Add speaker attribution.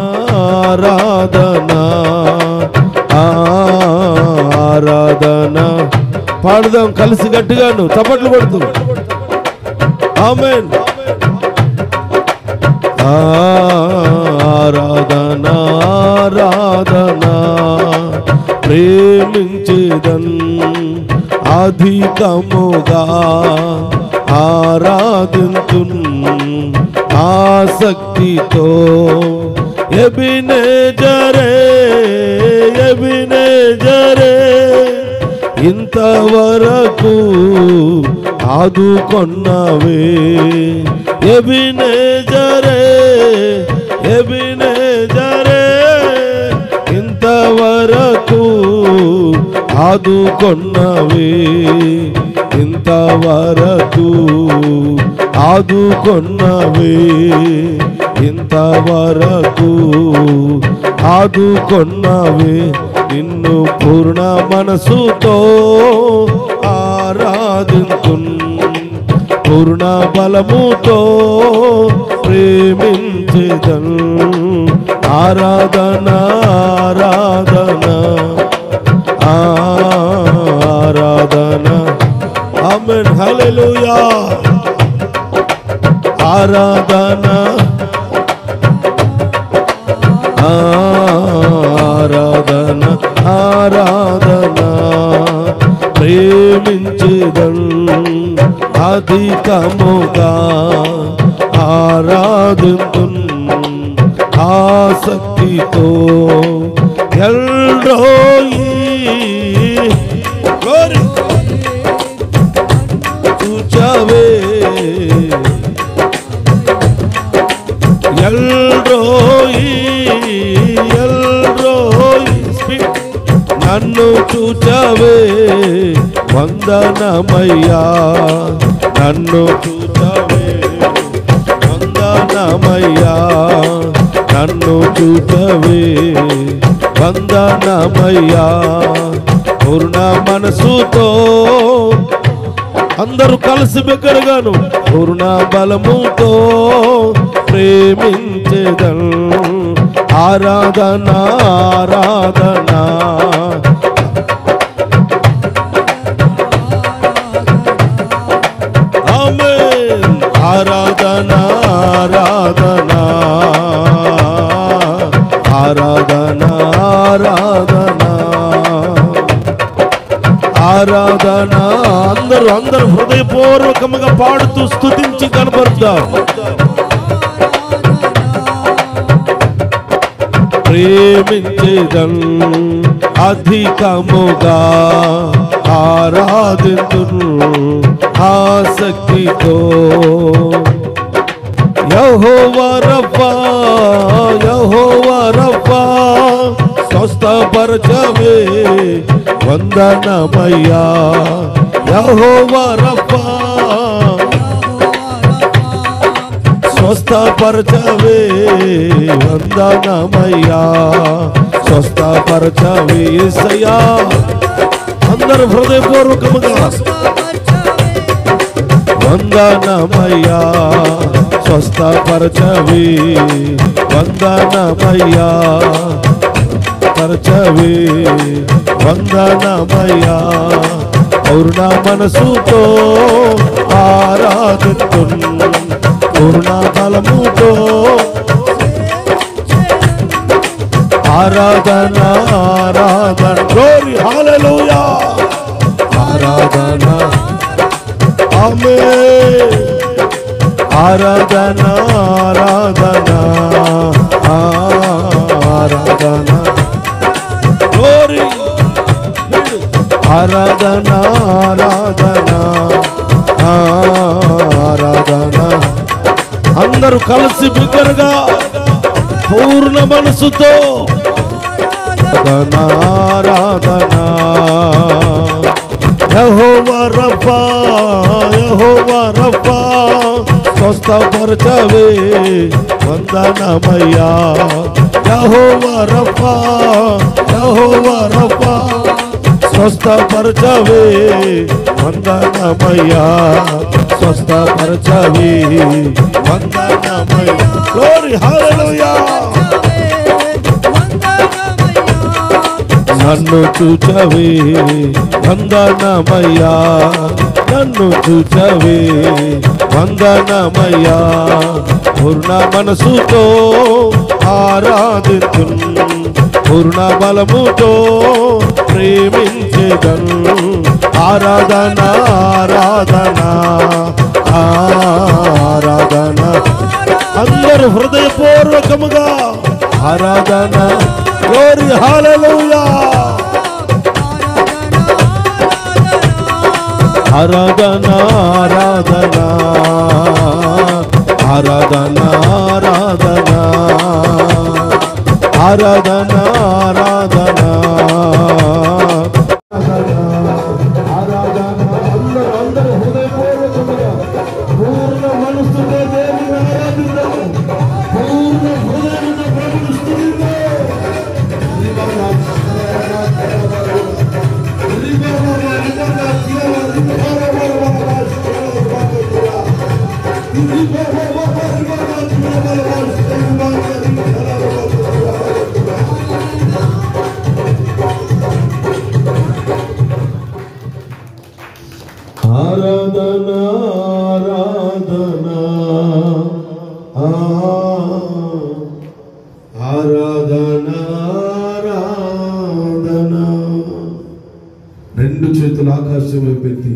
Speaker 1: ఆరాధనా ఆరాధనా పాడుదాం కలిసి గట్టిగాను చప్పట్లు కొడుతూ ఆమేన్. ఆరాధనా ఆరాధనా ప్రేమించేదన్ అధికముగా ఆరాధింతున్ ఆసక్తితో ఎబినేజరే ఎబినేజరే ఇంతవరకు ఆదుకొన్నవే ఎబినేజరే ఎబినేజరే ఇంతవరకు ఆదుకొన్నవే ఇంతవరకు ఆదుకొన్నవే ఇంతవరకు ఆదుకొన్నవే నిన్ను పూర్ణ మనసుతో ఆరాధింతున్ పూర్ణ బలముతో ప్రేమించేదన్ ఆరాధన ఆరాధన ఆరాధన ఆమేన్ హల్లెలూయా ఆరాధన ఆరాధన ఆరాధన ప్రేమించేదన్ అధికముగా ఆరాధింతున్ ఆసక్తితో ఎల్రోయి చూచవే ఎల్రోయి ఎల్రోయి నన్ను చూచవే వందనమయ్యా నన్ను చూచవే వందనమయ్యా నన్ను చూచవే వందనమయ్యా పూర్ణ మనసుతో అందరూ కలిసి బిగ్గరగాను పూర్ణ బలముతో ప్రేమించేదన్ ఆరాధన ఆరాధన ఆమేన్ ఆరాధన ఆరాధన ఆరాధన ఆరాధన ఆరాధన అందరూ హృదయపూర్వకముగా పాడుతూ స్తుతించి కనపరుద్దాం. ప్రేమించేదన్ అధికముగా ఆరాధింతును ఆసక్తితో యెహోవా రబ్బా యెహోవా రబ్బా స్వస్థపరచవే వందనమయ్యా యెహోవా రబ్బా స్వస్థపరచవే వందనమయ్యా స్వస్థపరచవే యేసయ్యా అందరూ హృదయపూర్వకముగా వందనమయ్యా స్వస్థపరచవే వందనమయ్యా పరచవే వందనమయ్యా పూర్ణ మనసుతో ఆరాధింతున్ పూర్ణ బలముతో ఆరాధన ఆరాధన గ్లోరీ హల్లెలూయా ఆరాధన ఆమేన్ ఆరాధన ఆరాధన ఆరాధన గ్లోరీ ఆరాధన ఆరాధన ఆరాధన అందరూ కలిసి బిగ్గరగా పూర్ణ మనసుతో ఆరాధన యెహోవా రబ్బా యెహోవా రబ్బా స్వస్థపరచవే వందనమయ్యా యెహోవా రబ్బా యెహోవా రబ్బా స్వస్థపరచవే వందనమయ్యా, స్వస్థపరచవే వందనమయ్యా. గ్లోరీ హల్లెలూయా. నన్ను చూచవే వందనమయ్యా, నన్ను చూచవే వందనమయ్యా. పూర్ణ మనసుతో ఆరాధింతున్, పూర్ణ బలముతో ప్రేమించేదను. ఆరాధన ఆరాధన ఆరాధన, అందరూ హృదయపూర్వకముగా ఆరాధన. గ్లోరీ హల్లెలూయా. ఆరాధన ఆరాధన ఆరాధన ఆరాధన ఆరాధన ఆరాధన ఆరాధన. అందరూ హృదయపూర్వకముగా పూర్ణ మనస్సుతో దేవుని ఆరాధిద్దాము. పూర్ణ హృదయంతో ప్రభువును స్తుతిద్దాము. ఆరాధన ఆరాధన ఆరాధన ఆరాధన. రెండు చేతులు ఆకాశం వైపెత్తి